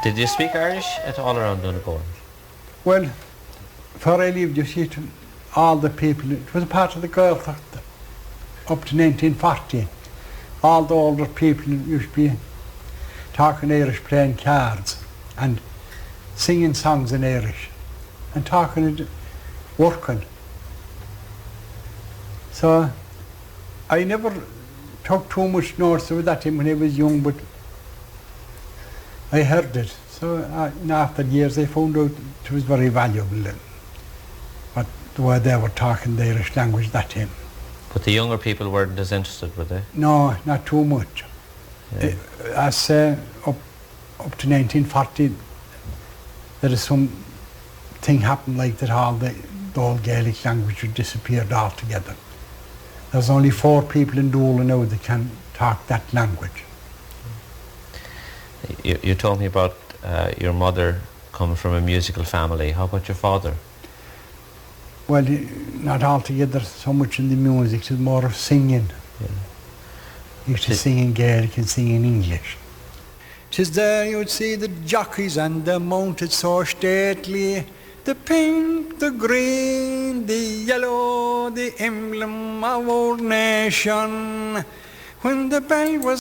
Did you speak Irish at all around Donegal? Well, before I lived, you see, all the people, it was a part of the Gaeilge up to 1940. All the older people used to be talking Irish, playing cards and singing songs in Irish and talking and working. So I never took too much notice of that when I was young, but I heard it. So after years I found out it was very valuable then. But the way they were talking the Irish language that time. But the younger people weren't as interested, were they? No, not too much. Yeah. As up to 1940, there is some thing happened like that all the old Gaelic language had disappeared altogether. There's only 4 people in Doolin now that can talk that language. You told me about your mother coming from a musical family. How about your father? Well, not altogether so much in the music, it's more of singing. Yeah. He used to sing in Gaelic and sing in English. 'Tis there you'd see the jockeys and the mounted so stately, the pink, the green, the yellow, the emblem of our nation. When the band was